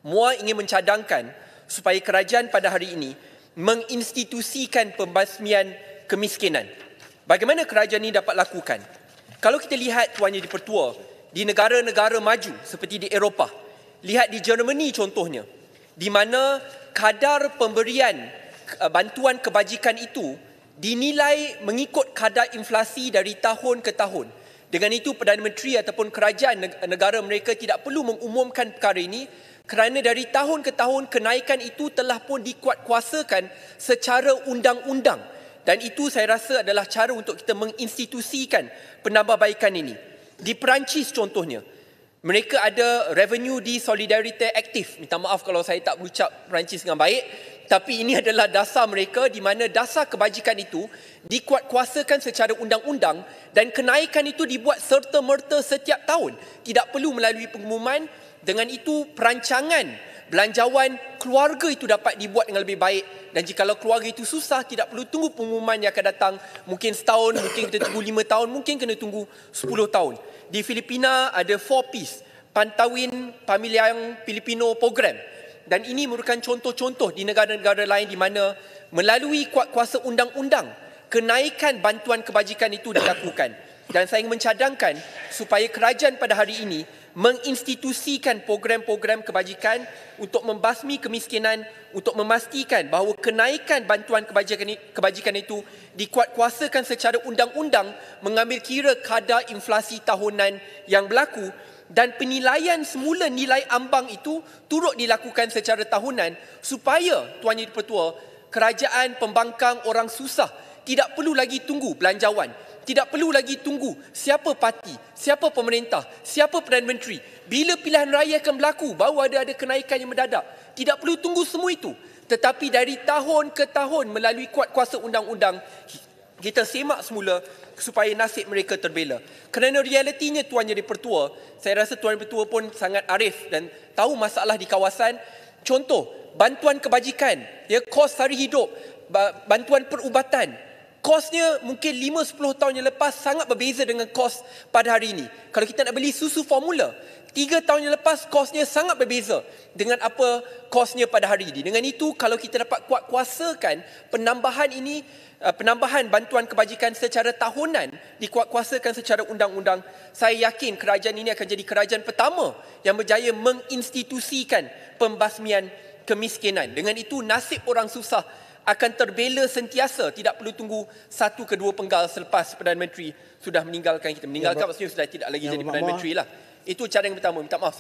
MUA ingin mencadangkan supaya kerajaan pada hari ini menginstitusikan pembasmian kemiskinan. Bagaimana kerajaan ini dapat lakukan? Kalau kita lihat, Tuan Yang di-Pertua, di negara-negara maju seperti di Eropah, lihat di Germany contohnya, di mana kadar pemberian bantuan kebajikan itu dinilai mengikut kadar inflasi dari tahun ke tahun. Dengan itu, Perdana Menteri ataupun kerajaan negara mereka tidak perlu mengumumkan perkara ini kerana dari tahun ke tahun kenaikan itu telah pun dikuatkuasakan secara undang-undang. Dan itu saya rasa adalah cara untuk kita menginstitusikan penambahbaikan ini. Di Perancis contohnya, mereka ada revenue di Solidarité Active. Minta maaf kalau saya tak berucap Perancis dengan baik. Tapi ini adalah dasar mereka di mana dasar kebajikan itu dikuatkuasakan secara undang-undang dan kenaikan itu dibuat serta-merta setiap tahun. Tidak perlu melalui pengumuman. Dengan itu perancangan belanjawan keluarga itu dapat dibuat dengan lebih baik. Dan jikalau keluarga itu susah, tidak perlu tunggu pengumuman yang akan datang. Mungkin setahun, mungkin kita tunggu 5 tahun, mungkin kena tunggu 10 tahun. Di Filipina ada 4Ps, Pantawin Pamilyang Pilipino Program. Dan ini merupakan contoh-contoh di negara-negara lain di mana melalui kuasa undang-undang, kenaikan bantuan kebajikan itu dilakukan. Dan saya ingin mencadangkan supaya kerajaan pada hari ini menginstitusikan program-program kebajikan untuk membasmi kemiskinan, untuk memastikan bahawa kenaikan bantuan kebajikan itu dikuatkuasakan secara undang-undang mengambil kira kadar inflasi tahunan yang berlaku dan penilaian semula nilai ambang itu turut dilakukan secara tahunan supaya, Tuan Yang di-Pertua, kerajaan pembangkang orang susah tidak perlu lagi tunggu belanjawan. Tidak perlu lagi tunggu siapa parti, siapa pemerintah, siapa Perdana Menteri. Bila pilihan raya akan berlaku, baru ada kenaikan yang mendadak. Tidak perlu tunggu semua itu. Tetapi dari tahun ke tahun melalui kuasa undang-undang, kita semak semula supaya nasib mereka terbela. Kerana realitinya, Tuan Yang di-Pertua, saya rasa Tuan Yang di-Pertua pun sangat arif dan tahu masalah di kawasan. Contoh, bantuan kebajikan, kos hari hidup, bantuan perubatan, kosnya mungkin 5-10 tahun yang lepas sangat berbeza dengan kos pada hari ini. Kalau kita nak beli susu formula, 3 tahun yang lepas kosnya sangat berbeza dengan apa kosnya pada hari ini. Dengan itu, kalau kita dapat kuatkuasakan penambahan ini, penambahan bantuan kebajikan secara tahunan dikuatkuasakan secara undang-undang, saya yakin kerajaan ini akan jadi kerajaan pertama yang berjaya menginstitusikan pembasmian kemiskinan. Dengan itu, nasib orang susah akan terbela sentiasa, tidak perlu tunggu 1 ke 2 penggal selepas Perdana Menteri sudah meninggalkan kita. Meninggalkan maksudnya sudah tidak lagi jadi Perdana Menteri lah. Itu cara yang pertama. Minta maaf.